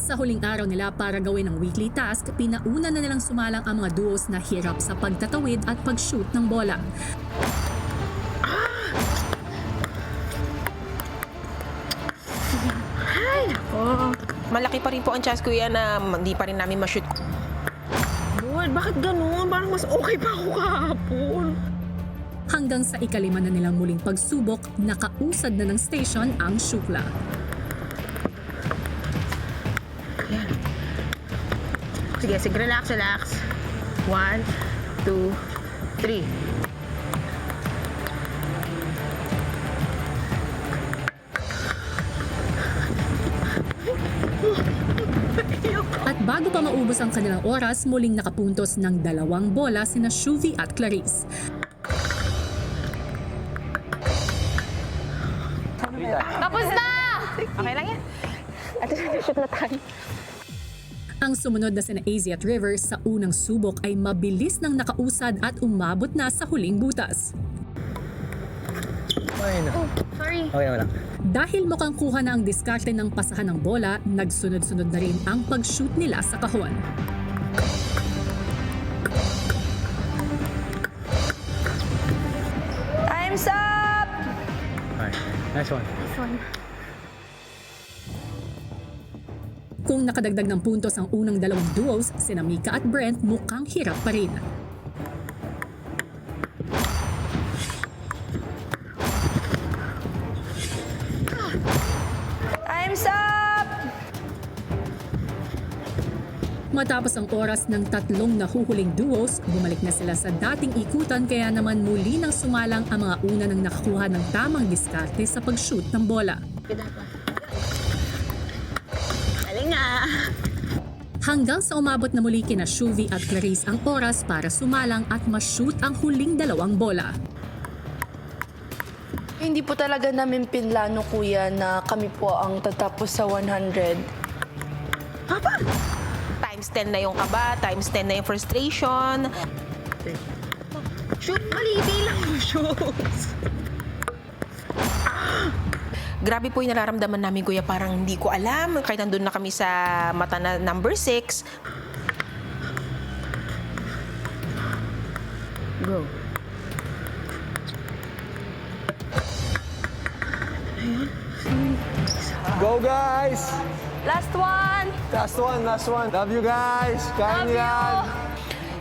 Sa huling araw nila para gawin ang weekly task, pinauna na nilang sumalang ang mga duos na hirap sa pagtatawid at pag-shoot ng bola. Ay, nako. Malaki pa rin po ang chance, kuya, na hindi pa rin namin ma-shoot. Lord, bakit ganun? Parang mas okay pa ako kahapon. Hanggang sa ikalima na nilang muling pagsubok, nakausad na ng station ang Shukla. Ayan. Sige, relax. 1, 2, 3. At bago pa maubos ang kanilang oras, muling nakapuntos ng 2 bola sina Shuvi at Clarice. Tapos na! Okay lang yan. At shoot na tayo. Ang sumunod na sina AZ at River sa unang subok ay mabilis nang nakausad at umabot na sa huling butas. Ay, no. Oh, sorry. Okay, wala. Dahil mukhang kuha na ang diskarte ng pasahan ng bola, nagsunod-sunod na rin ang pag-shoot nila sa kahon. Time's up! Okay, nice one. Kung nakadagdag ng puntos ang unang dalawang duos, sina Mika at Brent mukhang hirap pa rin. Time's up! Matapos ang oras ng 3 nahuhuling duos, bumalik na sila sa dating ikutan kaya naman muli nang sumalang ang mga una nang nakakuha ng tamang diskarte sa pag-shoot ng bola. Galing nga! Hanggang sa umabot na muli kina Shuvi at Clarice ang oras para sumalang at ma-shoot ang huling 2 bola. Hindi po talaga namin pinlano, kuya, na kami po ang tatapos sa 100. Papa! Times 10 na yung kaba, times 10 na yung frustration. Shoot, mali lang yung shoots. Grabe po yung nararamdaman namin, kuya. Parang hindi ko alam. Kahit nandun na kami sa mata na number 6. Go. Go, guys! Last one! Last one. Love you, guys! Kaya niyo yan!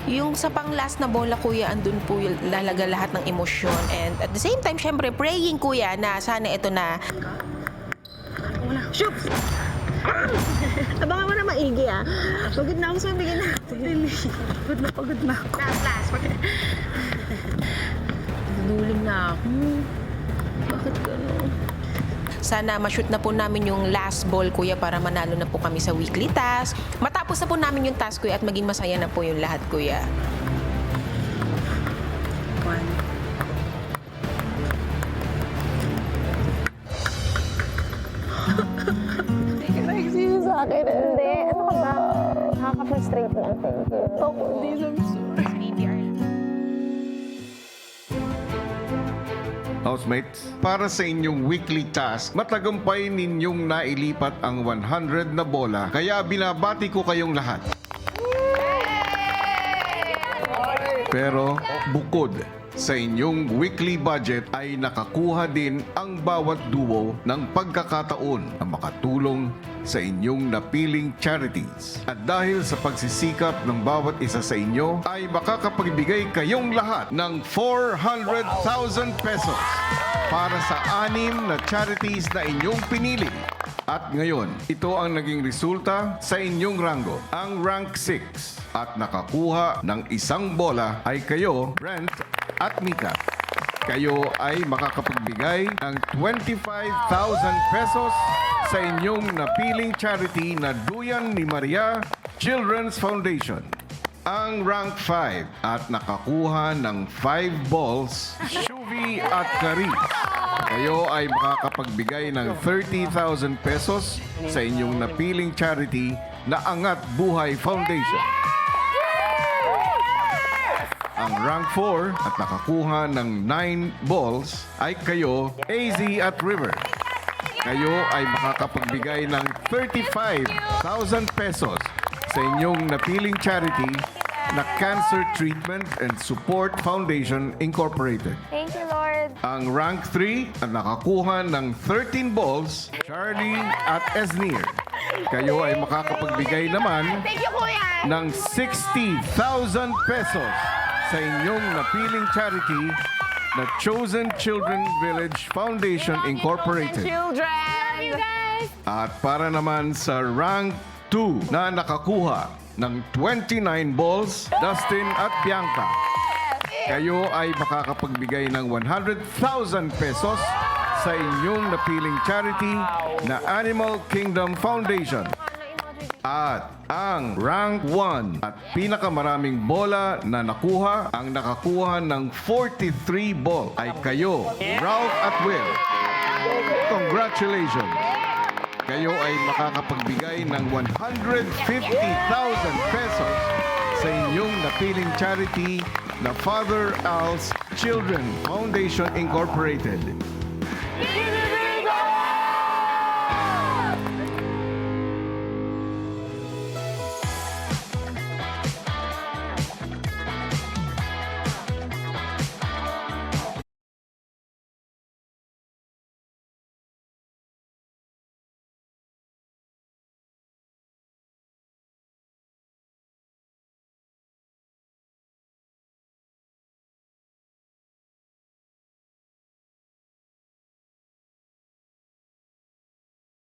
Yung sa pang-last na bola, kuya, andun po lalaga lahat ng emosyon. And at the same time, syempre, praying, kuya, na sana ito na... Shoot! Abangan mo na maigi, ah. Pagod na ako sa bigyan natin. Pagod na ako. Last. Naduling na ako. Bakit gano'n? Sana ma-shoot na po namin yung last ball, kuya, para manalo na po kami sa weekly task. Matapos na po namin yung task, kuya, at maging masaya na po yung lahat, kuya. Nagsisi sa akin. Hindi. Ano ka ba? Nakaka-frustrate na. Thank you. Ako, hindi. I'm sorry. Housemates, para sa inyong weekly task, matagumpay ninyong nailipat ang 100 na bola, kaya binabati ko kayong lahat. Pero bukod sa inyong weekly budget ay nakakuha din ang bawat duo ng pagkakataon na makatulong sa inyong napiling charities. At dahil sa pagsisikap ng bawat isa sa inyo, ay makakapagbigay kayong lahat ng 400,000 pesos para sa 6 na charities na inyong pinili. At ngayon, ito ang naging resulta sa inyong rango. Ang rank 6 at nakakuha ng 1 bola ay kayo, Brent at Mika. Kayo ay makakapagbigay ng 25,000 pesos sa inyong napiling charity na Duyan ni Maria Children's Foundation. Ang rank 5 at nakakuha ng 5 balls, Shuvi at Clarice. Kayo ay makakapagbigay ng 30,000 pesos sa inyong napiling charity na Angat Buhay Foundation. Ang rank 4 at nakakuha ng 9 balls ay kayo, AZ at River. kayo ay makakapagbigay ng 35,000 pesos sa inyong napiling charity na Cancer Treatment and Support Foundation Incorporated. Thank you, Lord. Ang rank 3 ang nakakuha ng 13 balls, Charlie at Esnir. Kayo ay makakapagbigay naman Thank you, Kuya. ng 60,000 pesos sa inyong napiling charity na Chosen Children Village Foundation Incorporated. Children. Love you guys. At para naman sa rank 2 na nakakuha ng 29 balls, Dustin at Bianca. Kayo ay makakapagbigay ng 100,000 pesos sa inyong napiling charity na Animal Kingdom Foundation. At ang rank 1 at pinakamaraming bola na nakuha, ang nakakuha ng 43 ball ay kayo, Ralph at Will. Congratulations! Kayo ay makakapagbigay ng 150,000 pesos sa inyong napiling charity na Father Al's Children Foundation Incorporated.